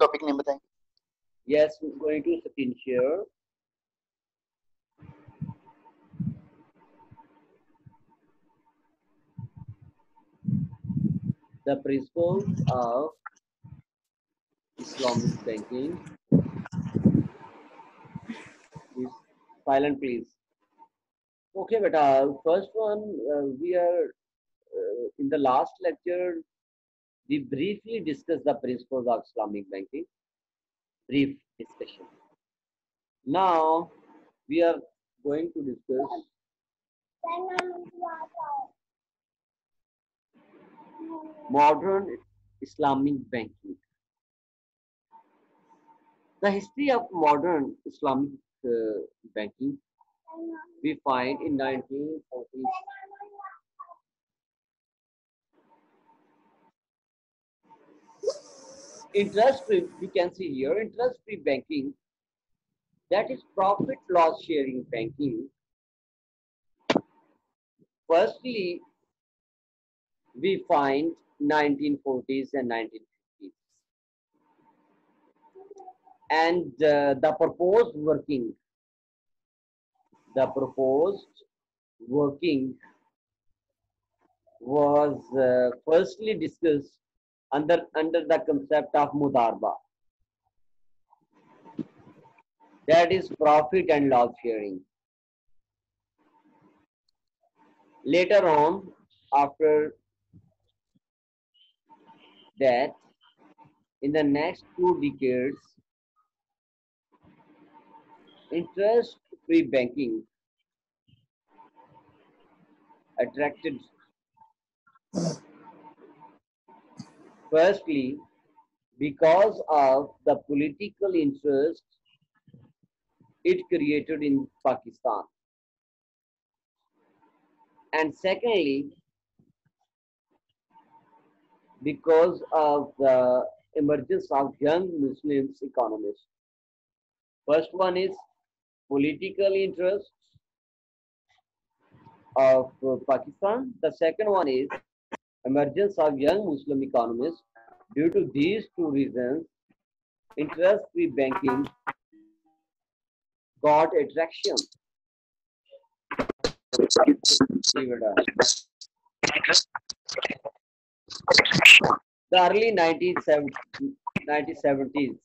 Topic name बताएंगे? Yes, going to screen share. The principles of Islamic banking. Please, silent, please. Okay, but first one, we are in the last lecture, we briefly discussed the principles of Islamic banking. Brief discussion. Now, we are going to discuss modern Islamic banking. The history of modern Islamic banking we find in 1940s. Interest-free, we can see here, interest-free banking, that is profit loss sharing banking. Firstly, we find 1940s and 1950s. And the proposed working was firstly discussed under the concept of mudarba, that is profit and loss sharing. Later on, after that, in the next 2 decades, interest-free banking attracted firstly because of the political interest it created in Pakistan, and secondly because of the emergence of young Muslims economists. First one is political interest of Pakistan. The second one is emergence of young Muslim economists. Due to these two reasons, interest-free banking got attraction. The early 1970s,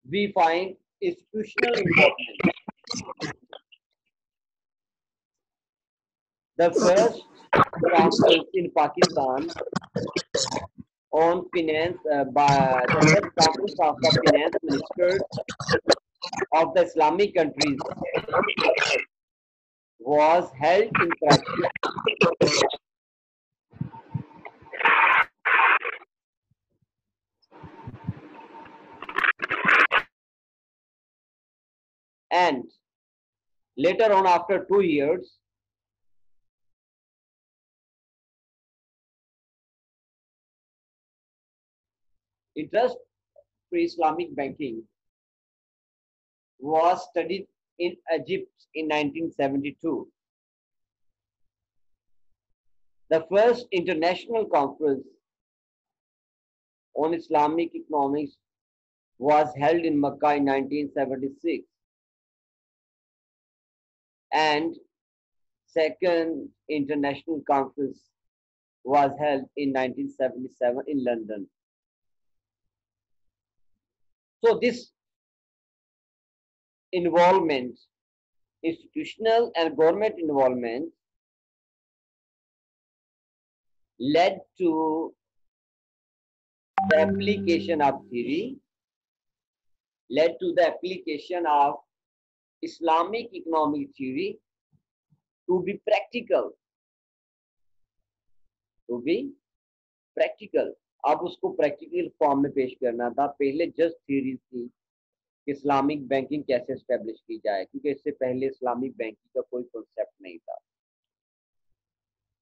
we find institutional involvement. The first conference in Pakistan on finance by the first conference of the finance ministers of the Islamic countries was held in Karachi. And later on, after 2 years, interest-free Islamic banking was studied in Egypt in 1972. The first international conference on Islamic economics was held in Makkah in 1976. And second international conference was held in 1977 in London. So this involvement, institutional and government involvement, led to the application of theory, led to the application of Islamic economic theory to be practical. अब उसको practical form में पेश करना था. पहले just theory थी कि Islamic banking कैसे एस्टेब्लिश की जाए, क्योंकि इससे पहले इस्लामिक बैंकिंग का कोई कॉन्सेप्ट नहीं था.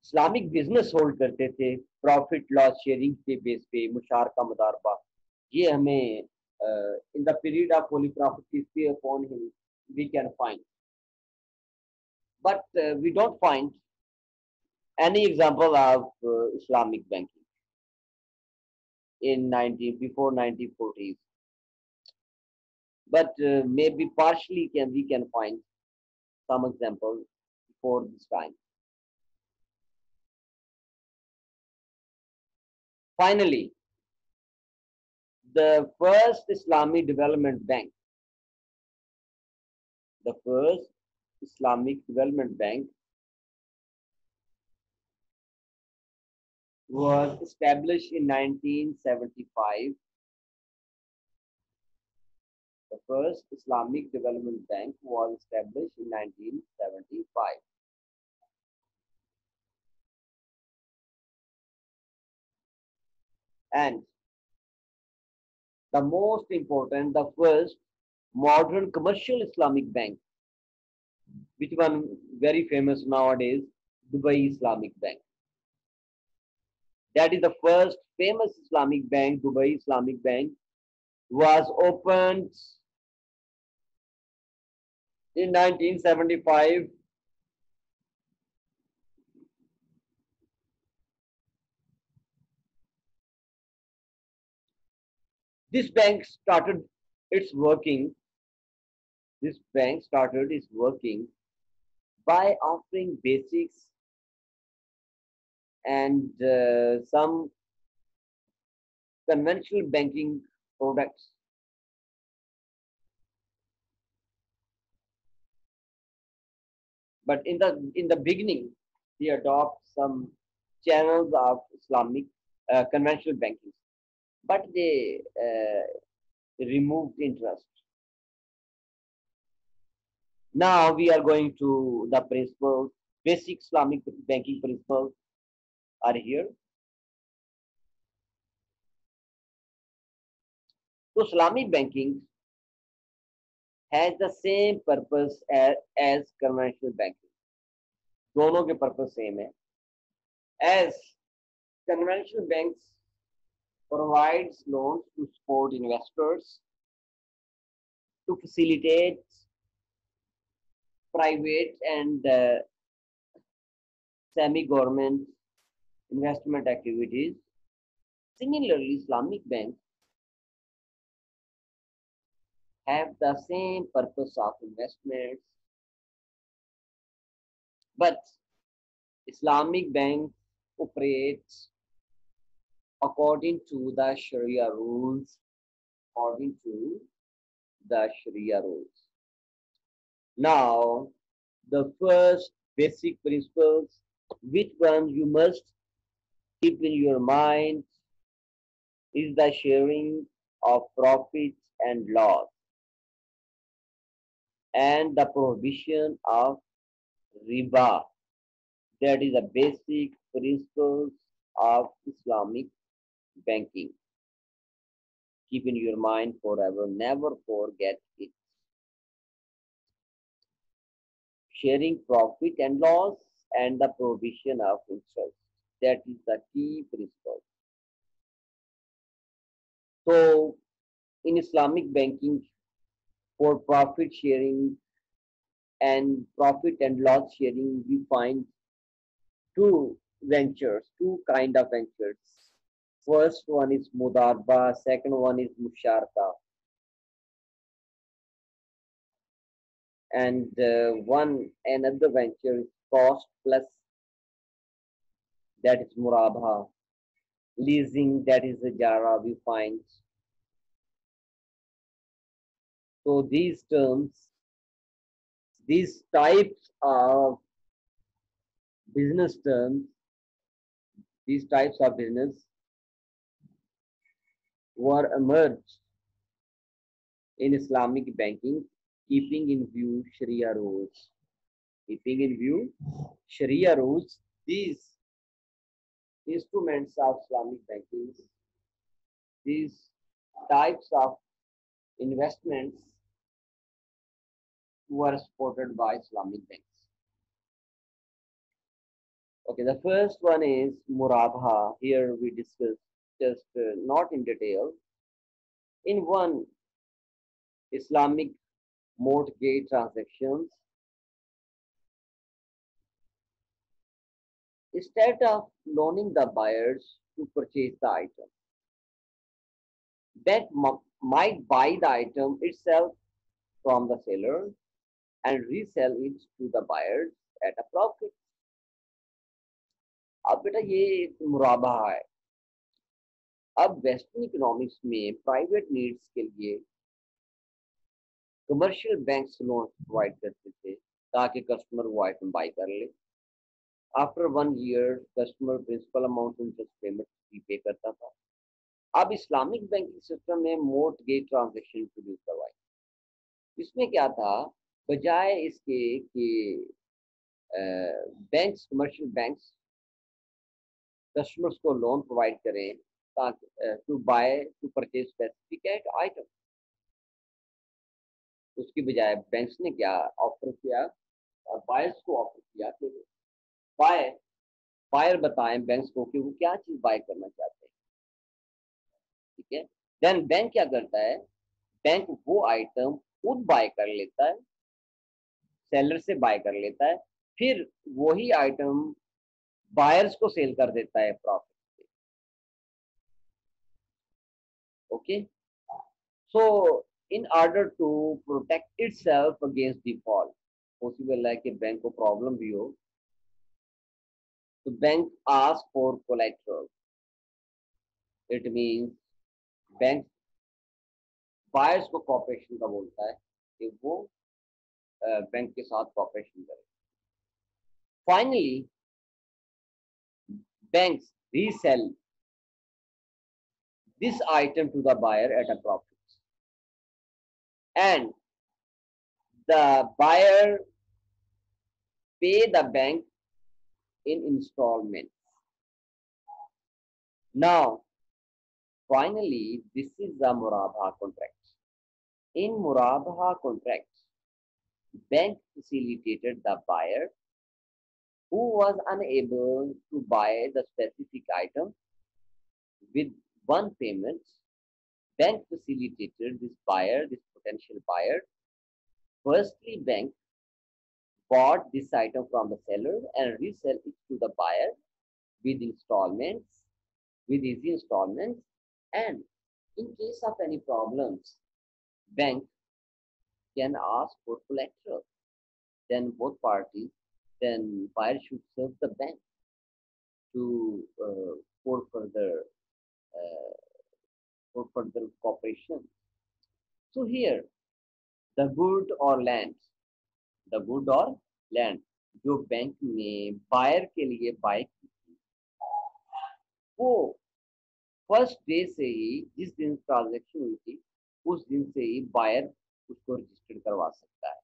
इस्लामिक बिजनेस होल्ड करते थे प्रॉफिट लॉस शेयरिंग के बेस पे, मुशारका मुदारबा. ये हमें in the period of holy prophet history upon him we can find, but we don't find any example of Islamic banking. in before 1940s, but maybe partially we can find some examples before this time. Finally, the first Islamic Development Bank, the first Islamic Development Bank was established in 1975. The first Islamic Development Bank was established in 1975. And the most important, the first modern commercial Islamic bank, which one very famous nowadays, Dubai Islamic Bank. That is the first famous Islamic bank, Dubai Islamic Bank, was opened in 1975. This bank started its working. This bank started its working by offering basics and some conventional banking products. But in the beginning, they adopt some channels of Islamic conventional banking, but they removed interest. Now we are going to the principles, basic Islamic banking principles are here. So Islamic banking has the same purpose as conventional banking. दोनों के purpose same है. As conventional banks provides loans to support investors, to facilitate private and semi-government investment activities. Similarly, Islamic banks have the same purpose of investments, but Islamic banks operate according to the Sharia rules, according to the Sharia rules. Now, the first basic principles, which one you must keep in your mind, is the sharing of profits and loss and the prohibition of riba. That is the basic principles of Islamic banking. Keep in your mind forever, never forget it. Sharing profit and loss and the prohibition of interest. That is the key principle. So, in Islamic banking, for profit sharing and profit and loss sharing, we find two kind of ventures. First one is mudarba, second one is musharka, and one another venture is cost plus, that is murabha, leasing, that is ijara. We find so these terms, these types of business terms, these types of business were emerged in Islamic banking, keeping in view Sharia rules. Keeping in view Sharia rules, these instruments of Islamic banking, these types of investments were supported by Islamic banks. Okay, the first one is Murabha. Here we discuss just not in detail. In one, Islamic mortgage transactions, instead of loaning the buyers to purchase the item, Bank might buy the item itself from the seller and resell it to the buyers at a profit. अब बेटा ये एक मुराबा है. अब western economics में private needs के लिए commercial banks loan provide करते थे ताकि कस्टमर वो आइटम बाई कर ले. After 1 year customer principal amount interest payment भी पे करता था. अब इस्लामिक बैंकिंग सिस्टम ने मोर्टगेज ट्रांजैक्शन इंट्रोड्यूस करवाई. इसमें क्या था, बजाय इसके कि बैंक्स कमर्शियल बैंक्स कस्टमर्स को लोन प्रोवाइड करें ताकि to buy to purchase specific item, उसकी बजाय बैंक्स ने क्या ऑफर किया, बायर्स को ऑफर किया कि बायर बताएं बैंक्स को कि वो क्या चीज बाय करना चाहते हैं. ठीक है. देन बैंक क्या करता है, बैंक वो आइटम खुद बाय कर लेता है, सेलर से बाय कर लेता है, फिर वही आइटम बायर्स को सेल कर देता है प्रॉफिट पे. Okay. So in order to protect itself against default, possible है कि बैंक को प्रॉब्लम भी हो, तो bank ask for collateral. It means bank buyers को कॉपरेशन का बोलता है कि वो बैंक के साथ कॉपरेशन करें. Finally banks resell this item to the buyer at a profit, and the buyer pay the bank in installments. Now, finally, this is the Murabaha contract. In Murabaha contracts, bank facilitated the buyer who was unable to buy the specific item with one payment. Bank facilitated this buyer, this potential buyer. Firstly, bank bought this item from the seller and resell it to the buyer with installments, with easy installments, and in case of any problems, bank can ask for collateral. Then both parties, then buyer should serve the bank to for further uh, cooperation. So here, the good or land, the good or land जो bank ने buyer के लिए bye की थी, वो first day से ही, जिस दिन ट्रांजेक्शन हुई थी उस दिन से ही बायर उसको रजिस्टर्ड करवा सकता है.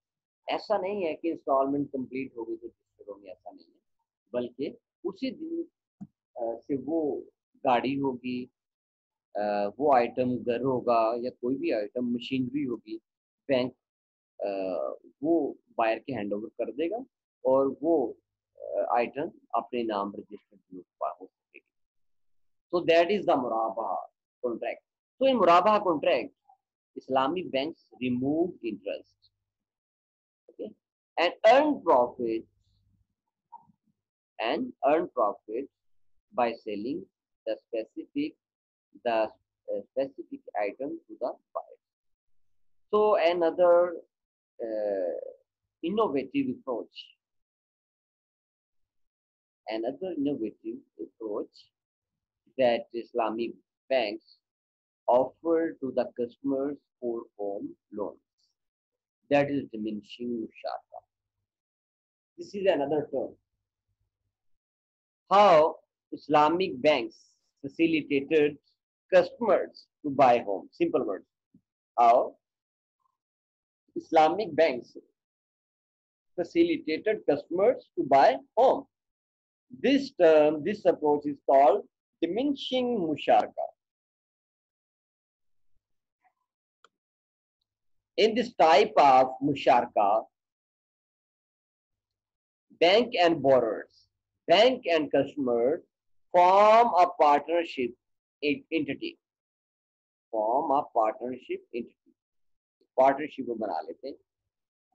ऐसा नहीं है कि इंस्टॉलमेंट कंप्लीट हो गई तो रजिस्टर होंगे, ऐसा नहीं है, बल्कि उसी दिन से वो गाड़ी होगी, वो आइटम घर होगा, या कोई भी आइटम मशीनरी होगी, बैंक वो बायर के हैंड ओवर कर देगा और वो आइटम अपने नाम रजिस्टर्ड हो सकेगी. So that is the Murabaha contract. So in Murabaha contract, Islamic banks remove interest, okay, and earn profit by selling the specific item to the buyer. So uh, innovative approach, another innovative approach that Islamic banks offer to the customers for home loans, that is diminishing musharka. This is another term. How Islamic banks facilitated customers to buy home. Simple words. How Islamic banks facilitated customers to buy home. This term, this approach is called diminishing musharka. In this type of musharka, bank and borrowers, bank and customers form a partnership entity. Form a partnership entity. Partnership बना लेते हैं.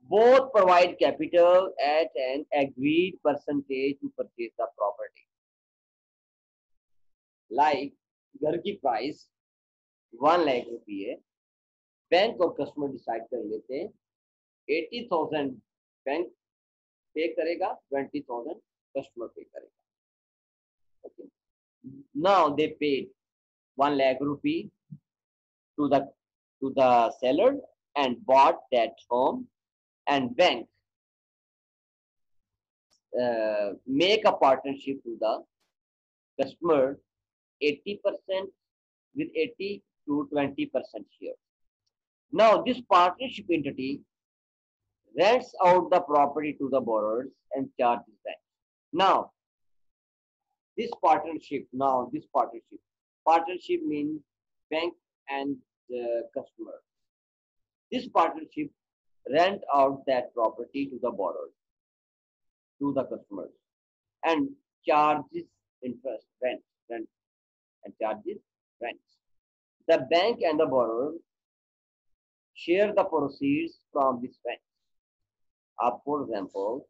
Both provide capital at an agreed percentage to purchase the property. Like घर की price 1 lakh रुपये bank और customer decide कर लेते हैं 80,000 बैंक पे करेगा 20,000 कस्टमर पे करेगा okay now they paid 1 lakh रुपये to the seller and bought that home and bank make a partnership to the customer 80% with 80 to 20% share. Now this partnership entity rents out the property to the borrowers and charges rent. Now partnership means bank and customer. This partnership rent out that property to the borrowers, to the customers, and charges interest, rent, and charges rent. The bank and the borrower share the proceeds from this rent. अब for example,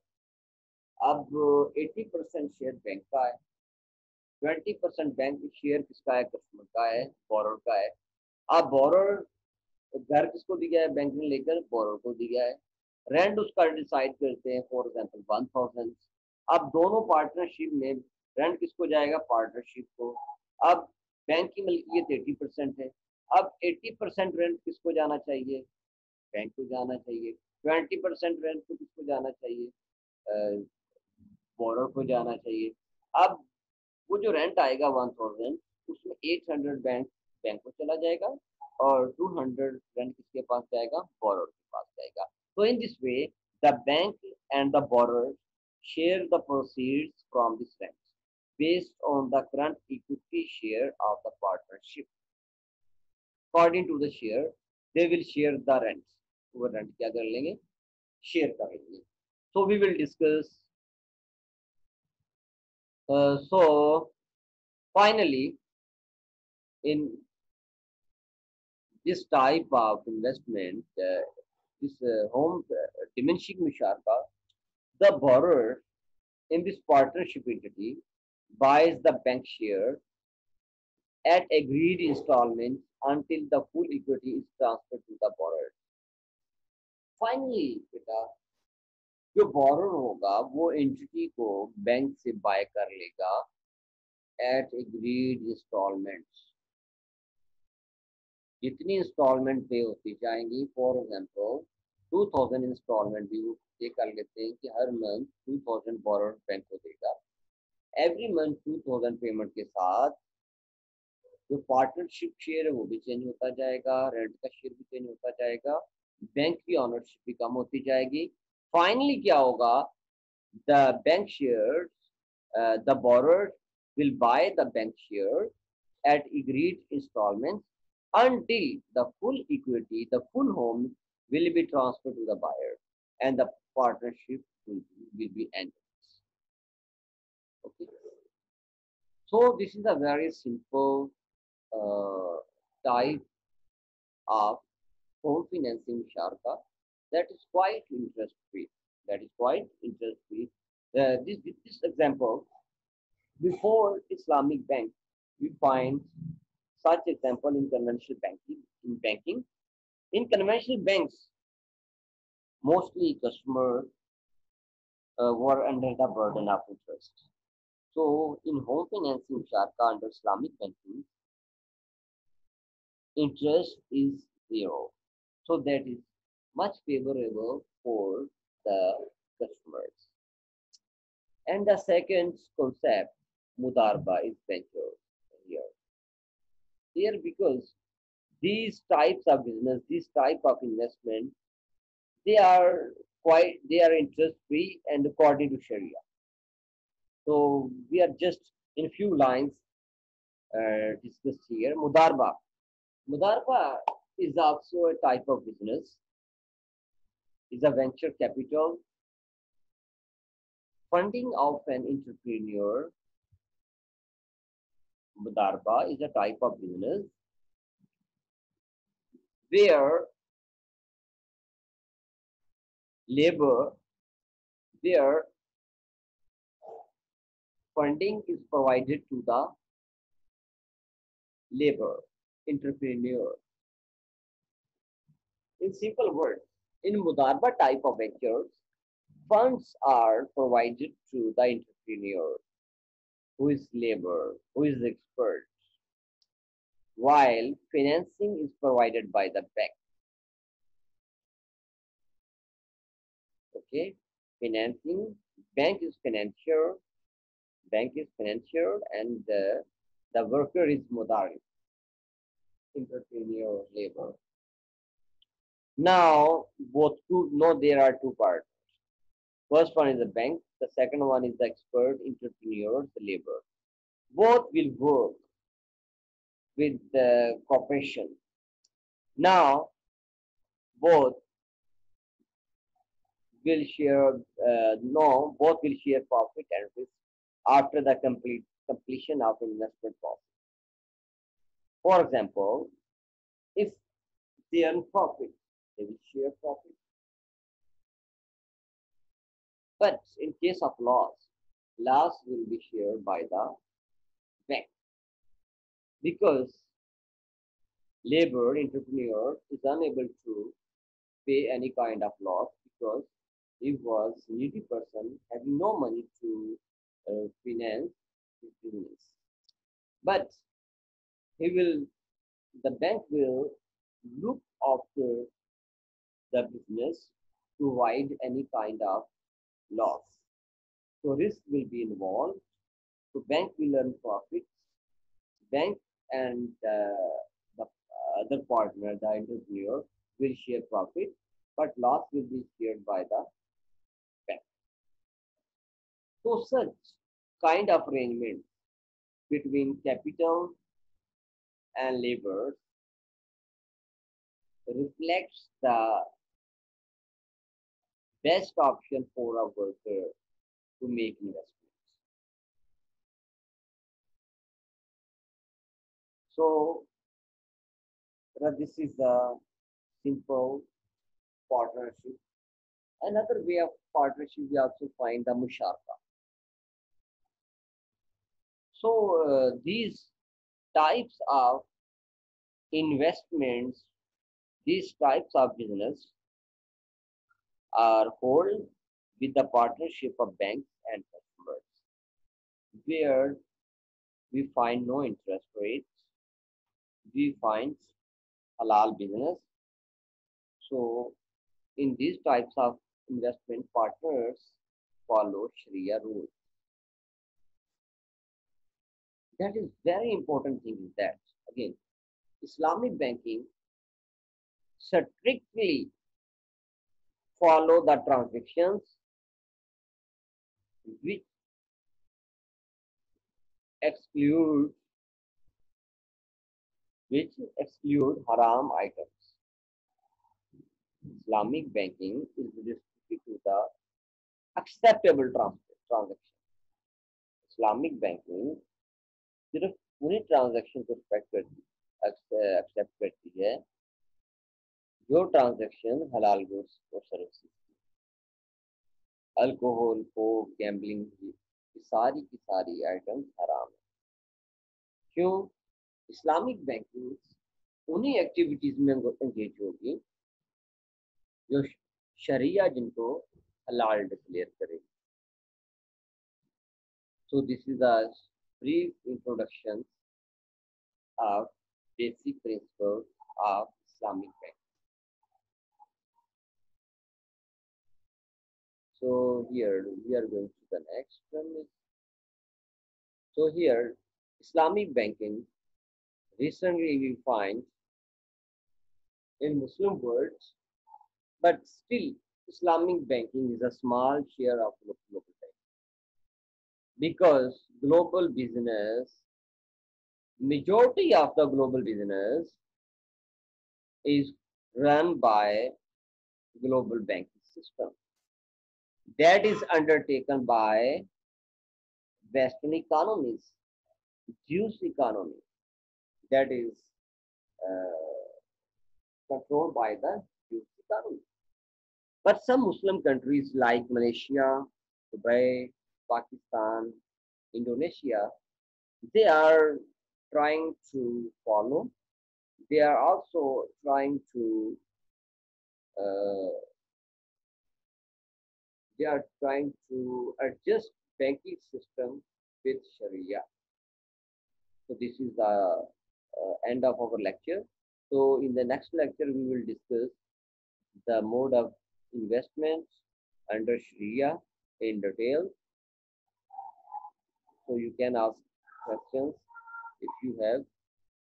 अब 80% share bank का है 20% bank share किसका है customer का है borer का है अब बोरर घर किसको दिया है बैंक ने लेकर बोरर को दिया है रेंट उसका डिसाइड करते हैं फॉर एग्जांपल 1000 अब दोनों पार्टनरशिप में रेंट किसको जाएगा पार्टनरशिप को अब बैंक की मलकियत 80% है अब 80% रेंट किसको जाना चाहिए बैंक को जाना चाहिए 20% रेंट को किसको जाना चाहिए बोरर को जाना चाहिए अब वो जो रेंट आएगा 1000 उसमें 800 बैंक को चला जाएगा और 200 रेंट किसके पास जाएगा बोरर के पास जाएगा तो in this way the bank and the borer share the proceeds from this rent based on the current equity share of the partnership according to the share they will share the rent वो rent क्या कर लेंगे share करेंगे so we will discuss so finally in this type of investment this home diminishing musharka the borrower in this partnership entity buys the bank share at agreed installments until the full equity is transferred to the borrower. Finally, बेटा जो borrower होगा वो entity को bank से buy कर लेगा at agreed installments. जितनी installment पे होती जाएंगी for example 2000 installment भी वो पे कर लेते हैं कि हर month 2000 borrower बैंक को देगा every month 2000 पेमेंट के साथ जो पार्टनरशिप शेयर है वो भी चेंज होता जाएगा रेंट का शेयर भी चेंज होता जाएगा बैंक की ऑनरशिप भी कम होती जाएगी फाइनली क्या होगा the bank share the borer will by the bank share at agreed installments until the full equity the full home will be transferred to the buyer and the partnership will be ended okay so this is a very simple type of home financing sharka that is quite interest free. This example before Islamic bank, we find such example in conventional banking. In conventional banks, mostly customers were under the burden of interest. So in home financing sharka under Islamic banking, interest is 0. So that is much favorable for the customers. And the second concept, mudarba, is venture here. Here because these types of business, these type of investment, they are interest free and according to Sharia. So we are just in few lines discussed here. Mudarba. Mudarba is also a type of business. Is a venture capital funding of an entrepreneur. Mudarba is a type of business where funding is provided to the labor entrepreneur. In simple words, in Mudarba type of ventures, funds are provided to the entrepreneur who is labor, who is expert, while financing is provided by the bank. Okay, financing, bank is financier, and the worker is Mudari, entrepreneur, labor. Now, both two know there are two parts. First one is the bank, the second one is the expert, entrepreneur, the labor. Both will work with the corporation. Now, both will share, no, both will share profit and risk after the completion of investment process. For example, if they earn profit, they will share profit. But in case of loss will be shared by the bank because labor entrepreneur is unable to pay any kind of loss because he was needy person having no money to finance his business. But he will, the bank will look after the business to avoid any kind of loss. So risk will be involved. So bank will earn profits. Bank and the other partner, the entrepreneur, will share profit, but loss will be shared by the bank. So such kind of arrangement between capital and labor reflects the best option for a worker to make investments. So this is a simple partnership. Another way of partnership we also find the musharaka. So these types of investments, these types of business are held with the partnership of banks and customers, where we find no interest rates, we find halal business. So in these types of investment, partners follow Sharia rules. That is very important thing is that again, Islamic banking strictly follow the transactions which exclude haram items. Islamic banking is restricted to the acceptable transaction. Islamic banking सिर्फ उन्हीं transaction को accept करती है जो transaction हलाल goods और services, alcohol को gambling की सारी आइटम्स हराम है. क्यों? इस्लामिक बैंकिंग उन्हीं एक्टिविटीज में एंगेज होगी जो शरिया जिनको हलाल डिक्लेयर करेगी. So this is a brief introduction of basic principles of Islamic banking. So here we are going to the next one. So here Islamic banking recently we find in Muslim world, but still Islamic banking is a small share of global banking because global business, majority of the global business is run by global banking system that is undertaken by Western economies, Jewish economy that is controlled by the Jewish economy. But some Muslim countries like Malaysia, Dubai, Pakistan, Indonesia, they are trying to follow They are also trying to uh, adjust banking system with Sharia. So this is the end of our lecture. So in the next lecture, we will discuss the mode of investments under Sharia in detail. So you can ask questions if you have.